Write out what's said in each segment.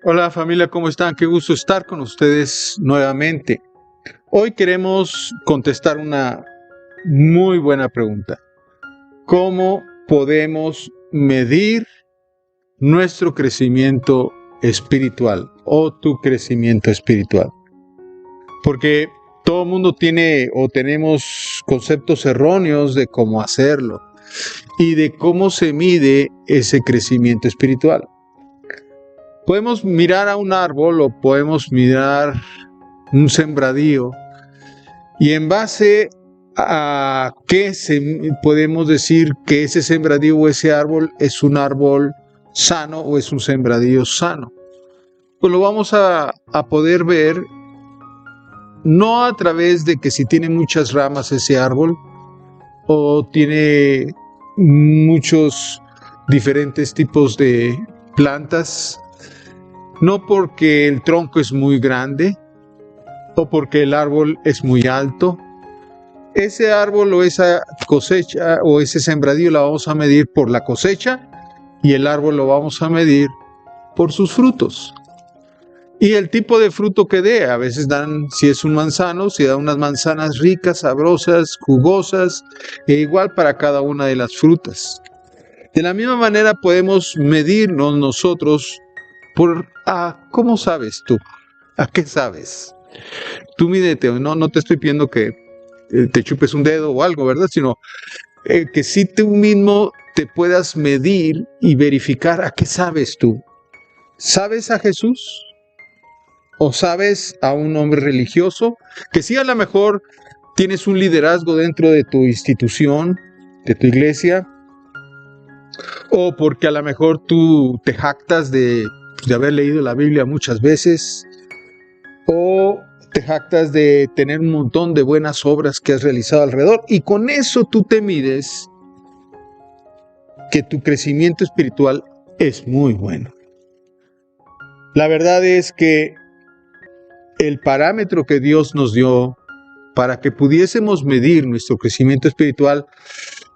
Hola familia, ¿cómo están? Qué gusto estar con ustedes nuevamente. Hoy queremos contestar una muy buena pregunta. ¿Cómo podemos medir nuestro crecimiento espiritual o tu crecimiento espiritual? Porque todo el mundo tiene o tenemos conceptos erróneos de cómo hacerlo y de cómo se mide ese crecimiento espiritual. Podemos mirar a un árbol o podemos mirar un sembradío y en base a qué podemos decir que ese sembradío o ese árbol es un árbol sano o es un sembradío sano. Pues lo vamos a poder ver no a través de que si tiene muchas ramas ese árbol o tiene muchos diferentes tipos de plantas, no porque el tronco es muy grande o porque el árbol es muy alto. Ese árbol o esa cosecha o ese sembradío la vamos a medir por la cosecha y el árbol lo vamos a medir por sus frutos. Y el tipo de fruto que dé, a veces dan, si es un manzano, si da unas manzanas ricas, sabrosas, jugosas, e igual para cada una de las frutas. De la misma manera podemos medirnos nosotros por ¿cómo sabes tú? ¿A qué sabes? Tú mídete, no te estoy pidiendo que te chupes un dedo o algo, ¿verdad? Sino que si tú mismo te puedas medir y verificar a qué sabes tú. ¿Sabes a Jesús? ¿O sabes a un hombre religioso? Que sí, a lo mejor tienes un liderazgo dentro de tu institución, de tu iglesia, o porque a lo mejor tú te jactas de haber leído la Biblia muchas veces, o te jactas de tener un montón de buenas obras que has realizado alrededor, y con eso tú te mides que tu crecimiento espiritual es muy bueno. La verdad es que el parámetro que Dios nos dio para que pudiésemos medir nuestro crecimiento espiritual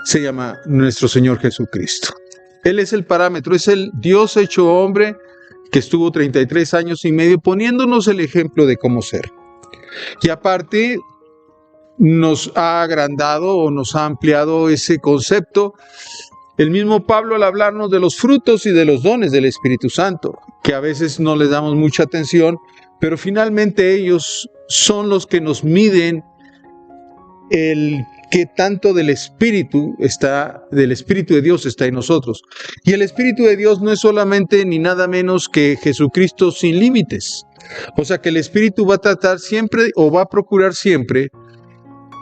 se llama nuestro Señor Jesucristo. Él es el parámetro, es el Dios hecho hombre que estuvo 33 años y medio poniéndonos el ejemplo de cómo ser. Y aparte nos ha agrandado o nos ha ampliado ese concepto el mismo Pablo al hablarnos de los frutos y de los dones del Espíritu Santo, que a veces no les damos mucha atención, pero finalmente ellos son los que nos miden el que tanto del Espíritu de Dios está en nosotros. Y el Espíritu de Dios no es solamente ni nada menos que Jesucristo sin límites. O sea que el Espíritu va a tratar siempre o va a procurar siempre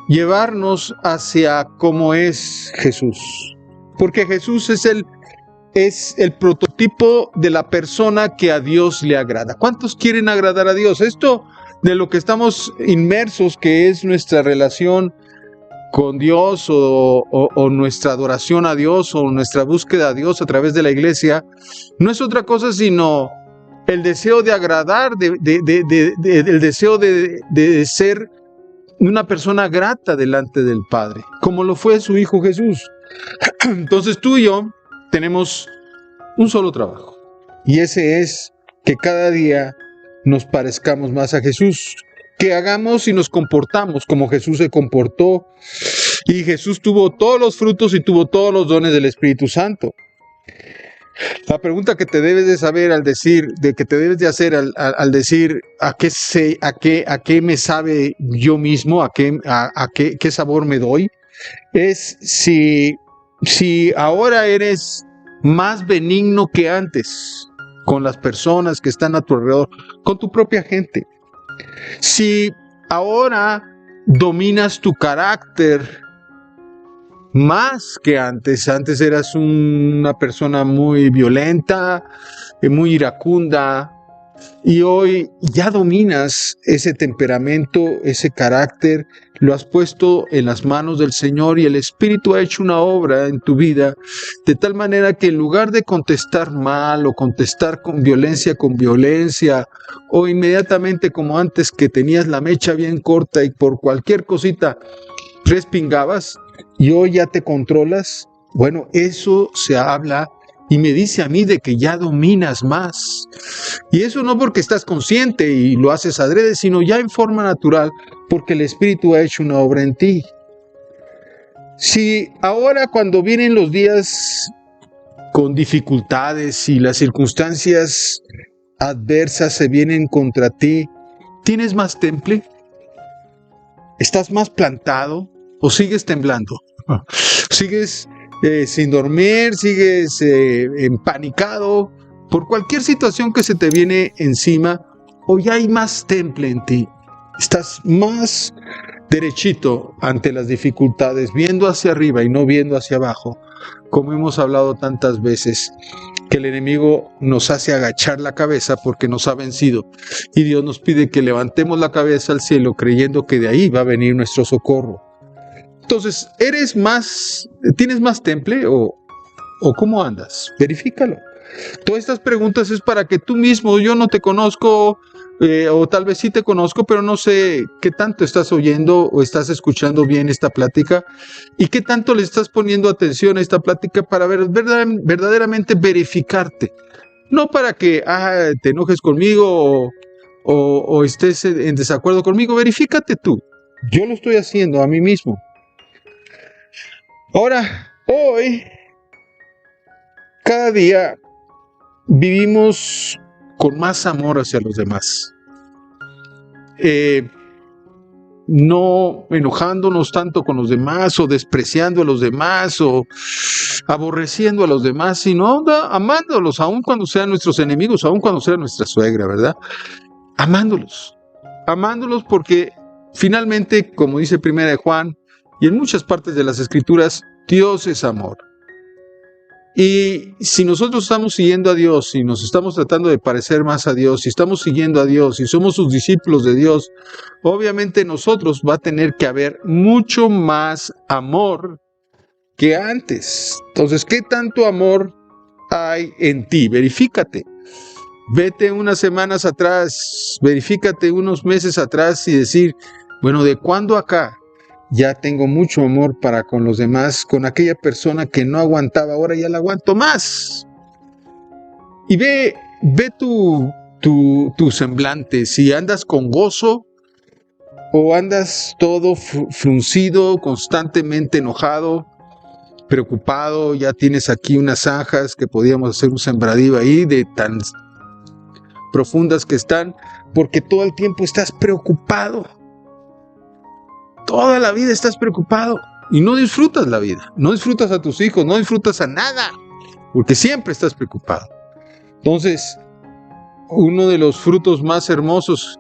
llevarnos hacia cómo es Jesús. Porque Jesús es el prototipo de la persona que a Dios le agrada. ¿Cuántos quieren agradar a Dios? Esto de lo que estamos inmersos, que es nuestra relación con Dios o nuestra adoración a Dios o nuestra búsqueda a Dios a través de la iglesia, no es otra cosa sino el deseo de agradar, el deseo de ser una persona grata delante del Padre, como lo fue su Hijo Jesús. Entonces tú y yo tenemos un solo trabajo, y ese es que cada día nos parezcamos más a Jesús, que hagamos y nos comportamos como Jesús se comportó, y Jesús tuvo todos los frutos y tuvo todos los dones del Espíritu Santo. La pregunta que te debes de saber al decir a qué me sabe yo mismo, qué sabor me doy, es si ahora eres más benigno que antes con las personas que están a tu alrededor, con tu propia gente. Si ahora dominas tu carácter más que antes. Antes eras una persona muy violenta, muy iracunda, y hoy ya dominas ese temperamento, ese carácter, lo has puesto en las manos del Señor y el Espíritu ha hecho una obra en tu vida, de tal manera que en lugar de contestar mal o contestar con violencia, o inmediatamente como antes que tenías la mecha bien corta y por cualquier cosita respingabas, y hoy ya te controlas, bueno, eso se habla y me dice a mí de que ya dominas más. Y eso no porque estás consciente y lo haces adrede, sino ya en forma natural, porque el Espíritu ha hecho una obra en ti. Si ahora cuando vienen los días con dificultades y las circunstancias adversas se vienen contra ti, ¿tienes más temple? ¿Estás más plantado o sigues temblando? ¿Sigues sin dormir? ¿Sigues empanicado por cualquier situación que se te viene encima? ¿O ya hay más temple en ti? ¿Estás más derechito ante las dificultades, viendo hacia arriba y no viendo hacia abajo? Como hemos hablado tantas veces, que el enemigo nos hace agachar la cabeza porque nos ha vencido. Y Dios nos pide que levantemos la cabeza al cielo creyendo que de ahí va a venir nuestro socorro. Entonces, ¿tienes más temple o cómo andas? Verifícalo. Todas estas preguntas es para que tú mismo, yo no te conozco, o tal vez sí te conozco, pero no sé qué tanto estás oyendo o estás escuchando bien esta plática y qué tanto le estás poniendo atención a esta plática para verdaderamente verificarte. No para que te enojes conmigo o estés en desacuerdo conmigo, verifícate tú. Yo lo estoy haciendo a mí mismo. Ahora, hoy, cada día vivimos con más amor hacia los demás. No enojándonos tanto con los demás o despreciando a los demás o aborreciendo a los demás, sino amándolos, aun cuando sean nuestros enemigos, aun cuando sea nuestra suegra, ¿verdad? Amándolos porque finalmente, como dice Primera de Juan y en muchas partes de las Escrituras, Dios es amor. Y si nosotros estamos siguiendo a Dios y nos estamos tratando de parecer más a Dios, si estamos siguiendo a Dios y somos sus discípulos de Dios, obviamente nosotros va a tener que haber mucho más amor que antes. Entonces, ¿qué tanto amor hay en ti? Verifícate. Vete unas semanas atrás, verifícate unos meses atrás y decir, bueno, ¿de cuándo acá ya tengo mucho amor para con los demás? Con aquella persona que no aguantaba, ahora ya la aguanto más. Y ve tu semblante, si andas con gozo o andas todo fruncido, constantemente enojado, preocupado. Ya tienes aquí unas zanjas que podíamos hacer un sembradío ahí de tan profundas que están, porque todo el tiempo estás preocupado. Toda la vida estás preocupado y no disfrutas la vida, no disfrutas a tus hijos, no disfrutas a nada, porque siempre estás preocupado. Entonces, uno de los frutos más hermosos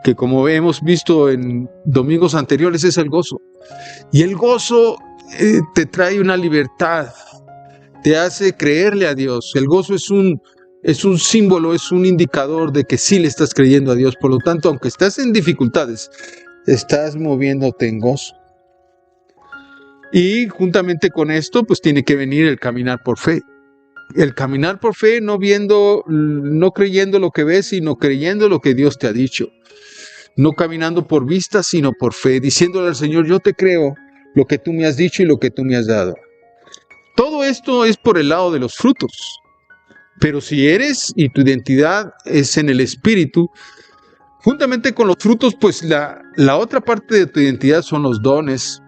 que, como hemos visto en domingos anteriores, es el gozo. Y el gozo te trae una libertad, te hace creerle a Dios. El gozo es un símbolo, es un indicador de que sí le estás creyendo a Dios. Por lo tanto, aunque estás en dificultades, estás moviéndote en gozo. Y juntamente con esto, pues tiene que venir el caminar por fe. El caminar por fe, no creyendo lo que ves, sino creyendo lo que Dios te ha dicho. No caminando por vista, sino por fe, diciéndole al Señor, yo te creo lo que tú me has dicho y lo que tú me has dado. Todo esto es por el lado de los frutos. Pero si eres y tu identidad es en el Espíritu, juntamente con los frutos, pues la otra parte de tu identidad son los dones,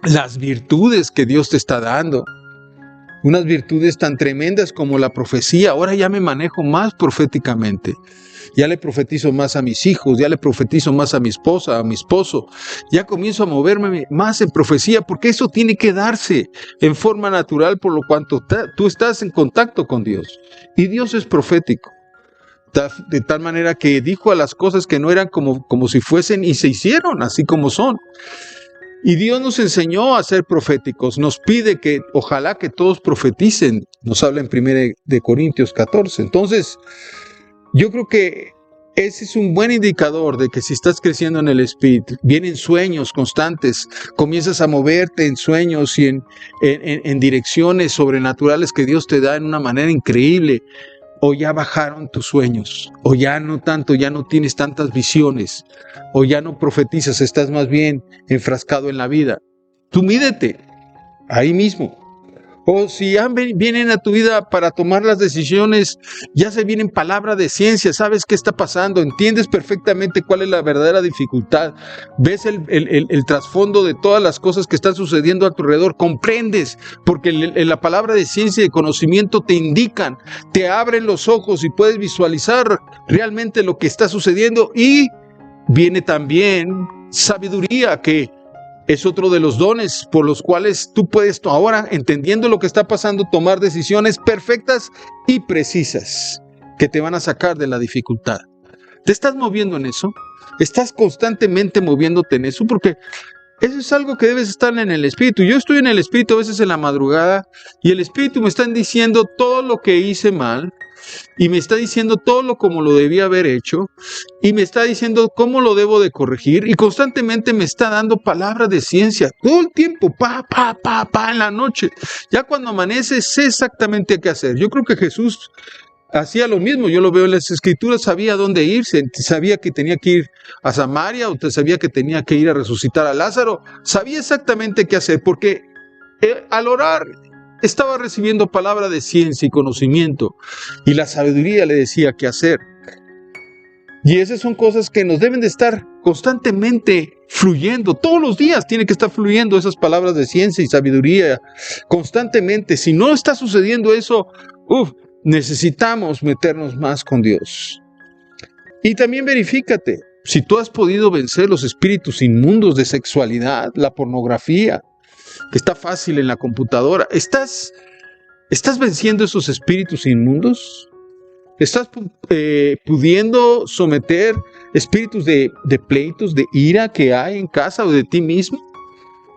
las virtudes que Dios te está dando. Unas virtudes tan tremendas como la profecía. Ahora ya me manejo más proféticamente. Ya le profetizo más a mis hijos, ya le profetizo más a mi esposa, a mi esposo. Ya comienzo a moverme más en profecía, porque eso tiene que darse en forma natural, por lo cuanto tú estás en contacto con Dios. Y Dios es profético. De tal manera que dijo a las cosas que no eran como si fuesen y se hicieron así como son. Y Dios nos enseñó a ser proféticos. Nos pide que ojalá que todos profeticen. Nos habla en 1 de Corintios 14. Entonces, yo creo que ese es un buen indicador de que si estás creciendo en el Espíritu, vienen sueños constantes, comienzas a moverte en sueños y en direcciones sobrenaturales que Dios te da en una manera increíble. O ya bajaron tus sueños, o ya no tanto, ya no tienes tantas visiones, o ya no profetizas, estás más bien enfrascado en la vida. Tú mídete ahí mismo. O si vienen a tu vida para tomar las decisiones, ya se vienen palabras de ciencia, sabes qué está pasando, entiendes perfectamente cuál es la verdadera dificultad, ves el trasfondo de todas las cosas que están sucediendo a tu alrededor, comprendes, porque la palabra de ciencia y de conocimiento te indican, te abren los ojos y puedes visualizar realmente lo que está sucediendo. Y viene también sabiduría, que es otro de los dones por los cuales tú puedes ahora, entendiendo lo que está pasando, tomar decisiones perfectas y precisas que te van a sacar de la dificultad. ¿Te estás moviendo en eso? ¿Estás constantemente moviéndote en eso? Porque eso es algo que debes estar en el Espíritu. Yo estoy en el Espíritu a veces en la madrugada y el Espíritu me está diciendo todo lo que hice mal, y me está diciendo todo lo como lo debía haber hecho, y me está diciendo cómo lo debo de corregir, y constantemente me está dando palabras de ciencia, todo el tiempo, en la noche. Ya cuando amanece, sé exactamente qué hacer. Yo creo que Jesús hacía lo mismo, yo lo veo en las Escrituras, sabía dónde irse, sabía que tenía que ir a Samaria, o sabía que tenía que ir a resucitar a Lázaro, sabía exactamente qué hacer, porque al orar estaba recibiendo palabra de ciencia y conocimiento, y la sabiduría le decía qué hacer. Y esas son cosas que nos deben de estar constantemente fluyendo. Todos los días tiene que estar fluyendo esas palabras de ciencia y sabiduría constantemente. Si no está sucediendo eso, necesitamos meternos más con Dios. Y también verifícate si tú has podido vencer los espíritus inmundos de sexualidad, la pornografía, que está fácil en la computadora. ¿Estás venciendo esos espíritus inmundos? ¿Estás pudiendo someter espíritus de pleitos, de ira que hay en casa o de ti mismo?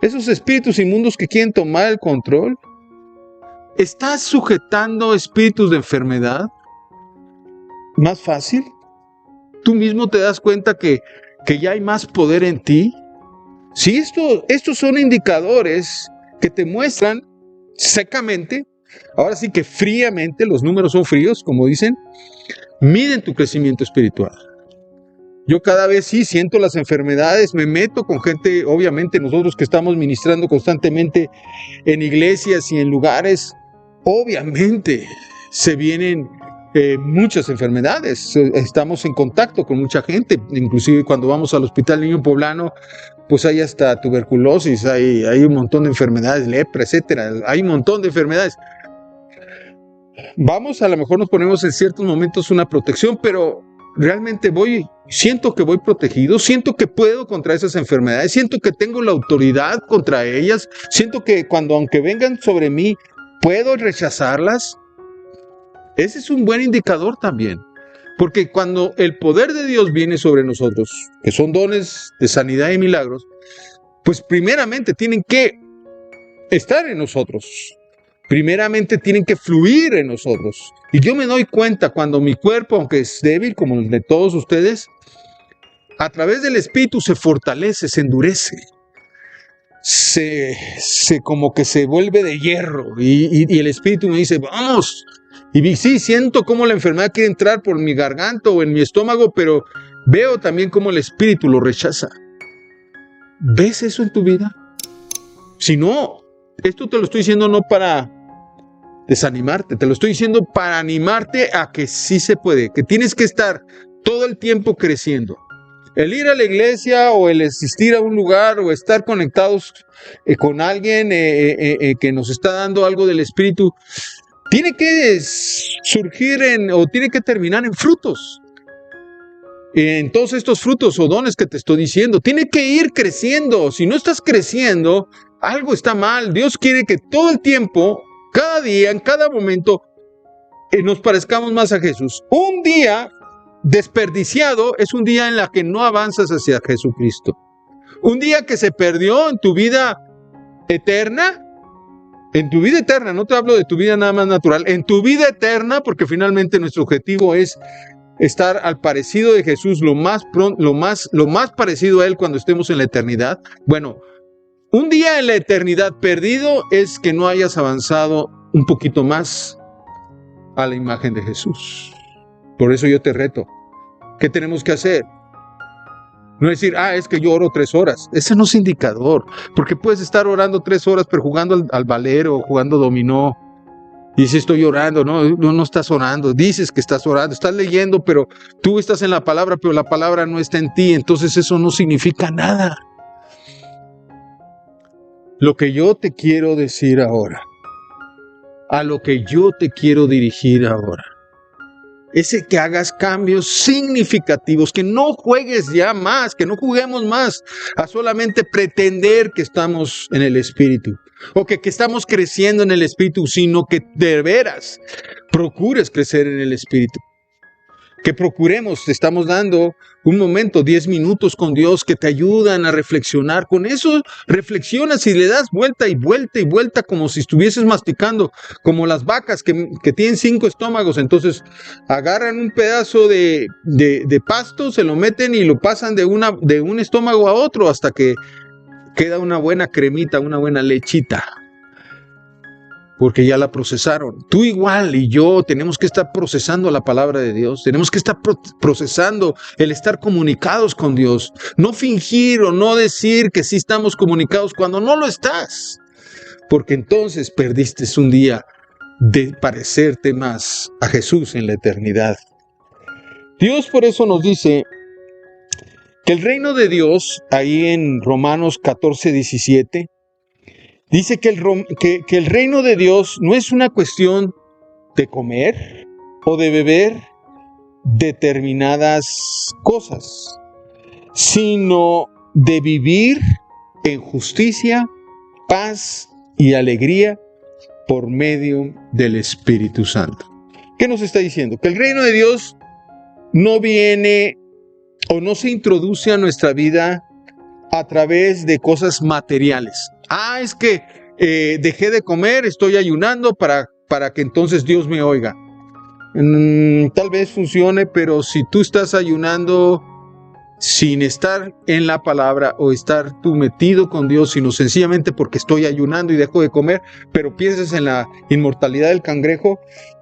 Esos espíritus inmundos que quieren tomar el control. ¿Estás sujetando espíritus de enfermedad? ¿Más fácil? ¿Tú mismo te das cuenta que ya hay más poder en ti? Si estos son indicadores que te muestran secamente, ahora sí que fríamente, los números son fríos, como dicen, miden tu crecimiento espiritual. Yo cada vez sí siento las enfermedades, me meto con gente, obviamente nosotros que estamos ministrando constantemente en iglesias y en lugares, obviamente se vienen muchas enfermedades, estamos en contacto con mucha gente, inclusive cuando vamos al Hospital Niño Poblano, pues hay hasta tuberculosis, hay un montón de enfermedades, lepra, etcétera, hay un montón de enfermedades. Vamos, a lo mejor nos ponemos en ciertos momentos una protección, pero realmente siento que voy protegido, siento que puedo contra esas enfermedades, siento que tengo la autoridad contra ellas, siento que aunque vengan sobre mí, puedo rechazarlas. Ese es un buen indicador también, porque cuando el poder de Dios viene sobre nosotros, que son dones de sanidad y milagros, pues primeramente tienen que estar en nosotros. Primeramente tienen que fluir en nosotros. Y yo me doy cuenta cuando mi cuerpo, aunque es débil como el de todos ustedes, a través del Espíritu se fortalece, se endurece. Se como que se vuelve de hierro. Y el Espíritu me dice, vamos. Y sí, siento cómo la enfermedad quiere entrar por mi garganta o en mi estómago, pero veo también cómo el Espíritu lo rechaza. ¿Ves eso en tu vida? Si no, esto te lo estoy diciendo no para desanimarte, te lo estoy diciendo para animarte a que sí se puede, que tienes que estar todo el tiempo creciendo. El ir a la iglesia o el asistir a un lugar o estar conectados con alguien que nos está dando algo del Espíritu, tiene que surgir o tiene que terminar en frutos. En todos estos frutos o dones que te estoy diciendo, tiene que ir creciendo. Si no estás creciendo, algo está mal. Dios quiere que todo el tiempo, cada día, en cada momento, nos parezcamos más a Jesús. Un día desperdiciado es un día en el que no avanzas hacia Jesucristo. Un día que se perdió en tu vida eterna. En tu vida eterna, no te hablo de tu vida nada más natural, en tu vida eterna, porque finalmente nuestro objetivo es estar al parecido de Jesús, lo más parecido a Él cuando estemos en la eternidad. Bueno, un día en la eternidad perdido es que no hayas avanzado un poquito más a la imagen de Jesús. Por eso yo te reto. ¿Qué tenemos que hacer? No decir, es que yo oro 3 horas. Ese no es indicador, porque puedes estar orando 3 horas, pero jugando al valero o jugando dominó. Y dices, estoy orando, no estás orando. Dices que estás orando, estás leyendo, pero tú estás en la palabra, pero la palabra no está en ti. Entonces eso no significa nada. Lo que yo te quiero decir ahora, a lo que yo te quiero dirigir ahora, es que hagas cambios significativos, que no juegues ya más, que no juguemos más a solamente pretender que estamos en el Espíritu o que estamos creciendo en el Espíritu, sino que de veras procures crecer en el Espíritu. Que procuremos, te estamos dando un momento, 10 minutos con Dios que te ayudan a reflexionar. Con eso reflexionas y le das vuelta y vuelta y vuelta como si estuvieses masticando, como las vacas que tienen 5 estómagos. Entonces agarran un pedazo de pasto, se lo meten y lo pasan de un estómago a otro hasta que queda una buena cremita, una buena lechita. Porque ya la procesaron. Tú igual y yo tenemos que estar procesando la palabra de Dios. Tenemos que estar procesando el estar comunicados con Dios. No fingir o no decir que sí estamos comunicados cuando no lo estás. Porque entonces perdiste un día de parecerte más a Jesús en la eternidad. Dios por eso nos dice que el reino de Dios, ahí en Romanos 14:17, dice que el reino de Dios no es una cuestión de comer o de beber determinadas cosas, sino de vivir en justicia, paz y alegría por medio del Espíritu Santo. ¿Qué nos está diciendo? Que el reino de Dios no viene o no se introduce a nuestra vida a través de cosas materiales. Es que dejé de comer, estoy ayunando para que entonces Dios me oiga. Tal vez funcione, pero si tú estás ayunando sin estar en la palabra o estar tú metido con Dios, sino sencillamente porque estoy ayunando y dejo de comer, pero piensas en la inmortalidad del cangrejo,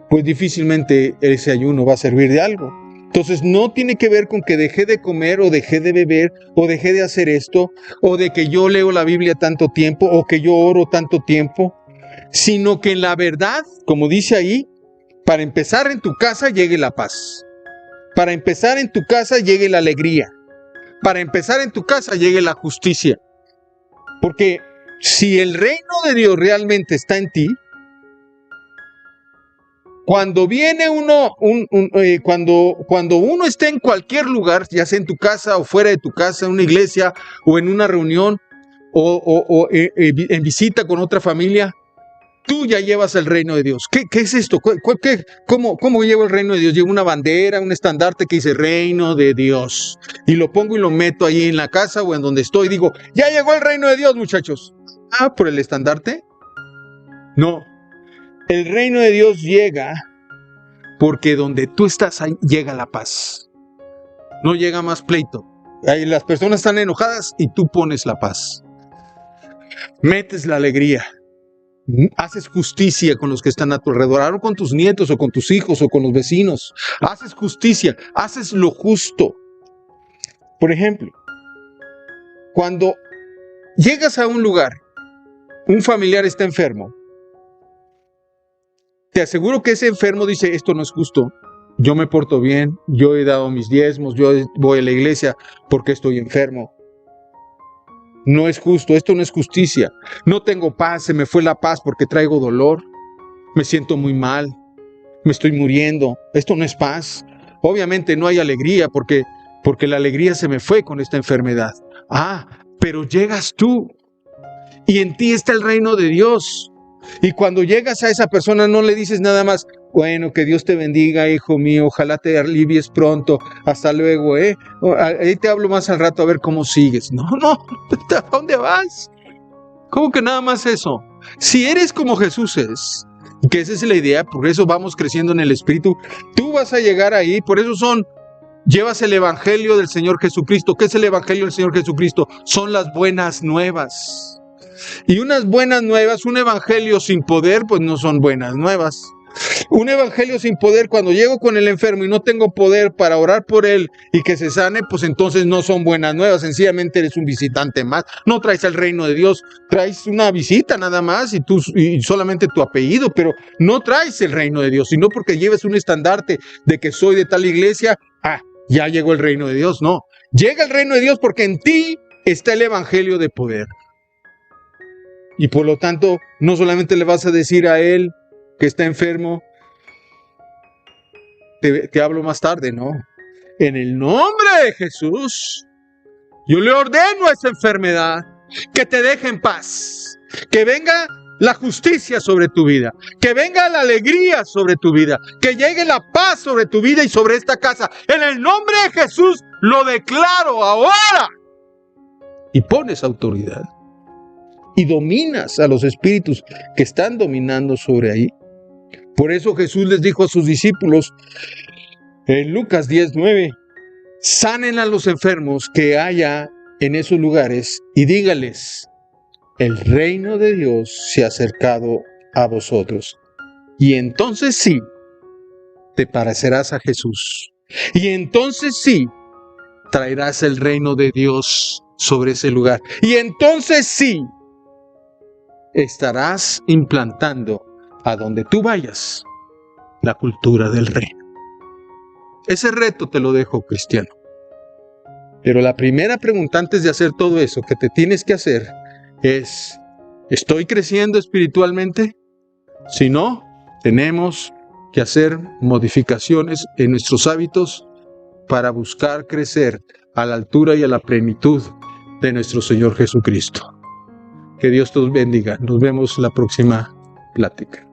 pues difícilmente ese ayuno va a servir de algo. Entonces no tiene que ver con que dejé de comer o dejé de beber o dejé de hacer esto o de que yo leo la Biblia tanto tiempo o que yo oro tanto tiempo, sino que en la verdad, como dice ahí, para empezar en tu casa llegue la paz. Para empezar en tu casa llegue la alegría. Para empezar en tu casa llegue la justicia. Porque si el reino de Dios realmente está en ti, cuando viene cuando uno está en cualquier lugar, ya sea en tu casa o fuera de tu casa, en una iglesia o en una reunión o en visita con otra familia, tú ya llevas el reino de Dios. ¿Qué es esto? ¿Cómo llevo el reino de Dios? Llevo una bandera, un estandarte que dice reino de Dios. Y lo pongo y lo meto ahí en la casa o en donde estoy. Digo, ya llegó el reino de Dios, muchachos. ¿Por el estandarte? No. El reino de Dios llega porque donde tú estás ahí llega la paz. No llega más pleito. Ahí las personas están enojadas y tú pones la paz. Metes la alegría. Haces justicia con los que están a tu alrededor, o con tus nietos, o con tus hijos, o con los vecinos. Haces justicia, haces lo justo. Por ejemplo, cuando llegas a un lugar, un familiar está enfermo, te aseguro que ese enfermo dice, esto no es justo, yo me porto bien, yo he dado mis diezmos, yo voy a la iglesia porque estoy enfermo. No es justo, esto no es justicia. No tengo paz, se me fue la paz porque traigo dolor. Me siento muy mal, me estoy muriendo. Esto no es paz. Obviamente no hay alegría porque la alegría se me fue con esta enfermedad. Pero llegas tú y en ti está el reino de Dios. Y cuando llegas a esa persona no le dices nada más, bueno, que Dios te bendiga, hijo mío, ojalá te alivies pronto, hasta luego, ahí te hablo más al rato a ver cómo sigues. No, ¿a dónde vas? ¿Cómo que nada más eso? Si eres como Jesús es, que esa es la idea, por eso vamos creciendo en el Espíritu, tú vas a llegar ahí, por eso llevas el Evangelio del Señor Jesucristo. ¿Qué es el Evangelio del Señor Jesucristo? Son las buenas nuevas. Y unas buenas nuevas, un evangelio sin poder, pues no son buenas nuevas. Un evangelio sin poder, cuando llego con el enfermo y no tengo poder para orar por él y que se sane, pues entonces no son buenas nuevas. Sencillamente eres un visitante más. No traes el reino de Dios, traes una visita nada más y solamente tu apellido, pero no traes el reino de Dios, sino porque lleves un estandarte de que soy de tal iglesia. Ya llegó el reino de Dios. No, llega el reino de Dios porque en ti está el evangelio de poder. Y por lo tanto, no solamente le vas a decir a él que está enfermo, te hablo más tarde, no. En el nombre de Jesús, yo le ordeno a esa enfermedad que te deje en paz, que venga la justicia sobre tu vida, que venga la alegría sobre tu vida, que llegue la paz sobre tu vida y sobre esta casa. En el nombre de Jesús lo declaro ahora. Y pones autoridad y dominas a los espíritus que están dominando sobre ahí. Por eso Jesús les dijo a sus discípulos en Lucas 10:9, sanen a los enfermos que haya en esos lugares y dígales, el reino de Dios se ha acercado a vosotros. Y entonces sí, te parecerás a Jesús. Y entonces sí, traerás el reino de Dios sobre ese lugar. Y entonces sí, estarás implantando a donde tú vayas la cultura del reino. Ese reto te lo dejo, cristiano. Pero la primera pregunta antes de hacer todo eso que te tienes que hacer es, ¿estoy creciendo espiritualmente? Si no, tenemos que hacer modificaciones en nuestros hábitos para buscar crecer a la altura y a la plenitud de nuestro Señor Jesucristo. Que Dios te bendiga. Nos vemos en la próxima plática.